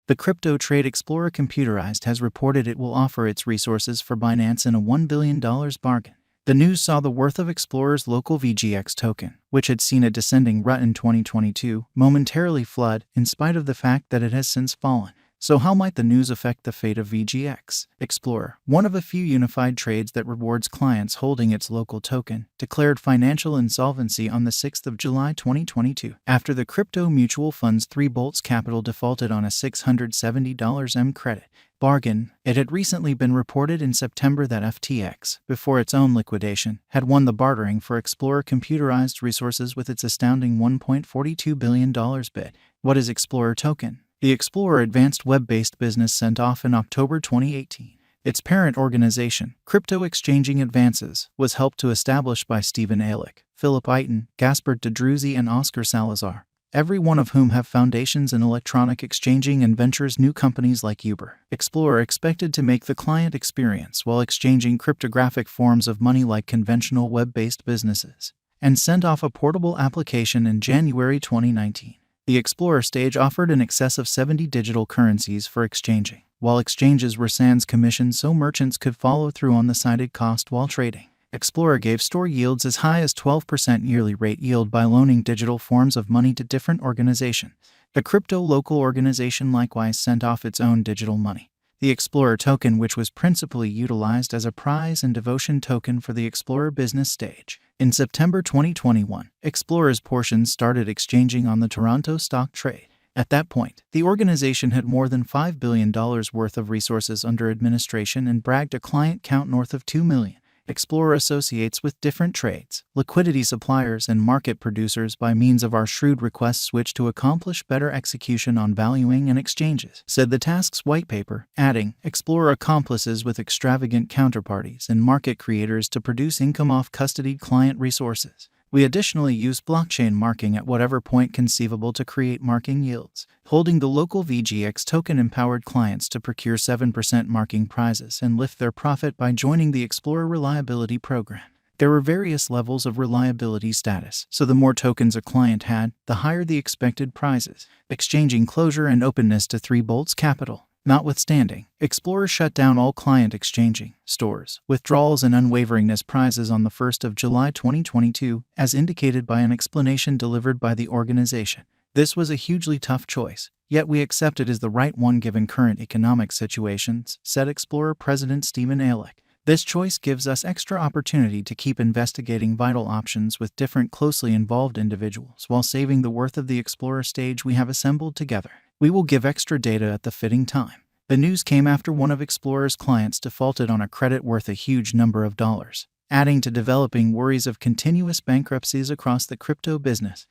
The crypto trade explorer Computerized has reported it will offer its resources for Binance in a $1 billion bargain. The news saw the worth of Explorer's local VGX token, which had seen a descending rut in 2022, momentarily flood, in spite of the fact that it has since fallen. So how might the news affect the fate of VGX? Explorer, one of a few unified trades that rewards clients holding its local token, declared financial insolvency on the 6th of July 2022 after the crypto mutual fund's 3 Bolts Capital defaulted on a $670 M credit bargain. It had recently been reported in September that FTX, before its own liquidation, had won the bartering for Explorer Computerized resources with its astounding $1.42 billion bid. What is Explorer token? The Explorer advanced web-based business sent off in October 2018. Its parent organization, Crypto Exchanging Advances, was helped to establish by Stephen Alick, Philip Eiton, Gaspard Dedruzzi, and Oscar Salazar, every one of whom have foundations in electronic exchanging and ventures new companies like Uber. Explorer expected to make the client experience while exchanging cryptographic forms of money like conventional web-based businesses, and sent off a portable application in January 2019. The Explorer stage offered in excess of 70 digital currencies for exchanging, while exchanges were sans commission so merchants could follow through on the cited cost while trading. Explorer gave store yields as high as 12% yearly rate yield by loaning digital forms of money to different organizations. The crypto local organization likewise sent off its own digital money. The Explorer token, which was principally utilized as a prize and devotion token for the Explorer business stage. In September 2021, Explorer's portions started exchanging on the Toronto Stock Trade. At that point, the organization had more than $5 billion worth of resources under administration and bragged a client count north of 2 million. Explorer associates with different trades, liquidity suppliers, and market producers by means of our shrewd request switch to accomplish better execution on valuing and exchanges, said the task's white paper, adding, Explorer accomplices with extravagant counterparties and market creators to produce income off custodied client resources. We additionally use blockchain marking at whatever point conceivable to create marking yields. Holding the local VGX token empowered clients to procure 7% marking prizes and lift their profit by joining the Explorer Reliability Program. There were various levels of reliability status, so the more tokens a client had, the higher the expected prizes. Exchanging closure and openness to 3 Bolts Capital. Notwithstanding, Explorer shut down all client exchanging, stores, withdrawals, and unwaveringness prizes on the 1st of July 2022, as indicated by an explanation delivered by the organization. This was a hugely tough choice, yet we accept it as the right one given current economic situations, said Explorer President Stephen Alick. This choice gives us extra opportunity to keep investigating vital options with different closely involved individuals while saving the worth of the Explorer stage we have assembled together. We will give extra data at the fitting time. The news came after one of Explorer's clients defaulted on a credit worth a huge number of dollars, adding to developing worries of continuous bankruptcies across the crypto business.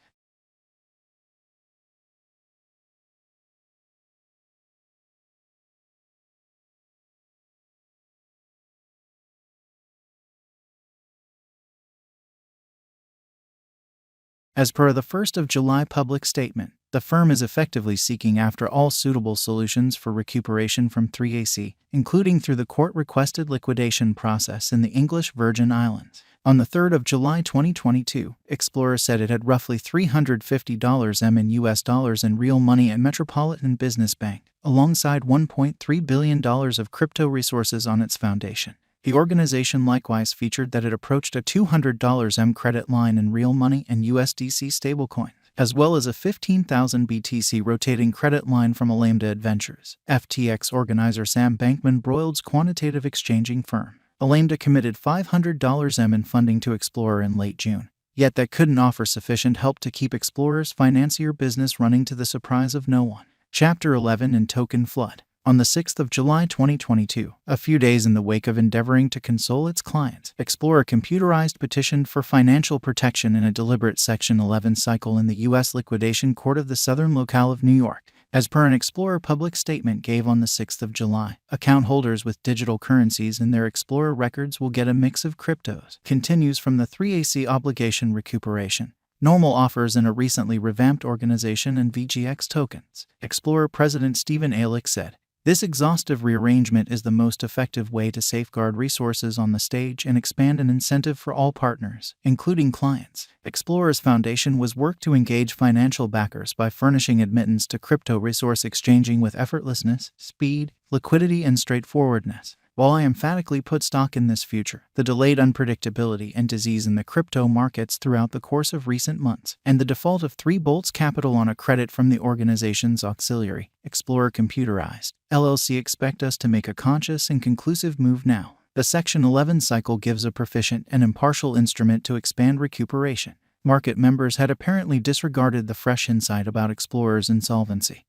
As per the 1st of July public statement, the firm is effectively seeking after all suitable solutions for recuperation from 3AC, including through the court-requested liquidation process in the English Virgin Islands. On the 3rd of July 2022, Explorer said it had roughly $350 M in US dollars in real money at Metropolitan Business Bank, alongside $1.3 billion of crypto resources on its foundation. The organization likewise featured that it approached a $200 M credit line in real money and USDC stablecoin, as well as a 15,000 BTC rotating credit line from Alameda Adventures, FTX organizer Sam Bankman-Broyle's quantitative exchanging firm. Alameda committed $500 M in funding to Explorer in late June, yet that couldn't offer sufficient help to keep Explorer's financier business running, to the surprise of no one. Chapter 11 in Token Flood. On the 6th of July 2022, a few days in the wake of endeavoring to console its clients, Explorer Computerized petitioned for financial protection in a deliberate Section 11 cycle in the U.S. Liquidation Court of the Southern Locale of New York. As per an Explorer public statement gave on the 6th of July, account holders with digital currencies in their Explorer records will get a mix of cryptos. Continues from the 3AC obligation recuperation, normal offers in a recently revamped organization, and VGX tokens. Explorer President Stephen Alick said, This exhaustive rearrangement is the most effective way to safeguard resources on the stage and expand an incentive for all partners, including clients. Explorer's foundation was worked to engage financial backers by furnishing admittance to crypto resource exchanging with effortlessness, speed, liquidity, and straightforwardness. While I emphatically put stock in this future, the delayed unpredictability and disease in the crypto markets throughout the course of recent months, and the default of 3 Bolts Capital on a credit from the organization's auxiliary, Explorer Computerized, LLC, expect us to make a conscious and conclusive move now. The Section 11 cycle gives a proficient and impartial instrument to expand recuperation. Market members had apparently disregarded the fresh insight about Explorer's insolvency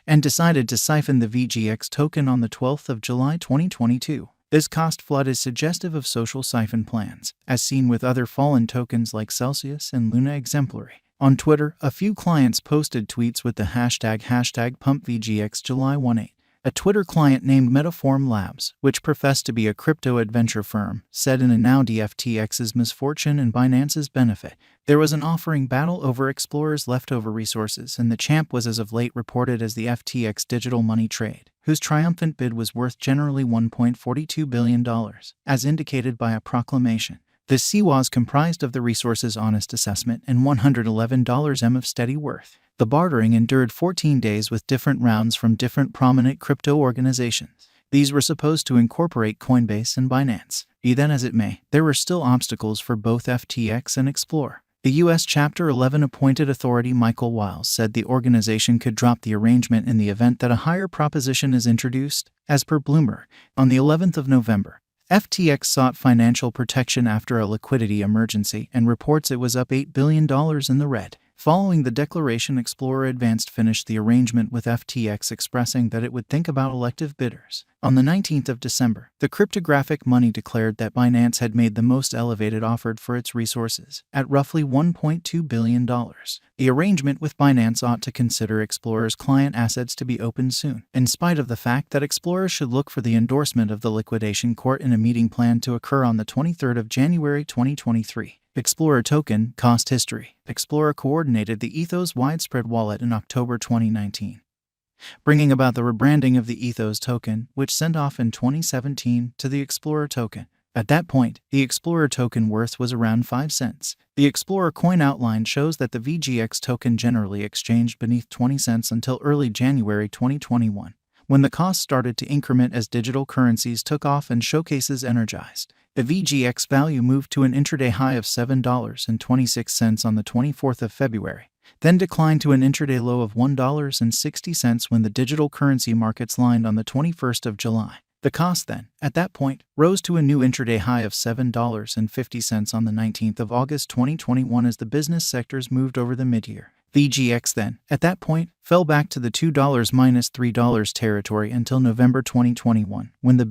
and decided to siphon the VGX token on the 12th of July 2022. This cost flood is suggestive of social siphon plans, as seen with other fallen tokens like Celsius and Luna Exemplary. On Twitter, a few clients posted tweets with the hashtag #PumpVGX July 18. A Twitter client named Metaform Labs, which professed to be a crypto adventure firm, said in a now FTX's misfortune and Binance's benefit, there was an offering battle over Explorer's leftover resources, and the champ was as of late reported as the FTX digital money trade, whose triumphant bid was worth generally $1.42 billion, as indicated by a proclamation. The CWAS comprised of the resource's honest assessment and $111 M of steady worth. The bartering endured 14 days with different rounds from different prominent crypto organizations. These were supposed to incorporate Coinbase and Binance. Be that as it may, there were still obstacles for both FTX and Explorer. The U.S. Chapter 11 appointed authority Michael Wiles said the organization could drop the arrangement in the event that a higher proposition is introduced. As per Bloomberg, on the 11th of November, FTX sought financial protection after a liquidity emergency and reports it was up $8 billion in the red. Following the declaration, Explorer Advanced finished the arrangement with FTX, expressing that it would think about elective bidders. On the 19th of December, the cryptographic money declared that Binance had made the most elevated offer for its resources, at roughly $1.2 billion. The arrangement with Binance ought to consider Explorer's client assets to be opened soon, in spite of the fact that Explorer should look for the endorsement of the liquidation court in a meeting planned to occur on the 23rd of January 2023. Explorer token cost history. Explorer coordinated the Ethos widespread wallet in October 2019, bringing about the rebranding of the Ethos token, which sent off in 2017, to the Explorer token. At that point, the Explorer token worth was around 5 cents. The Explorer coin outline shows that the VGX token generally exchanged beneath 20 cents until early January 2021, when the cost started to increment as digital currencies took off and showcases energized. The VGX value moved to an intraday high of $7.26 on the 24th of February, then declined to an intraday low of $1.60 when the digital currency markets lined on the 21st of July. The cost then, at that point, rose to a new intraday high of $7.50 on the 19th of August 2021 as the business sectors moved over the mid-year. VGX then, at that point, fell back to the $2 minus $3 territory until November 2021, when the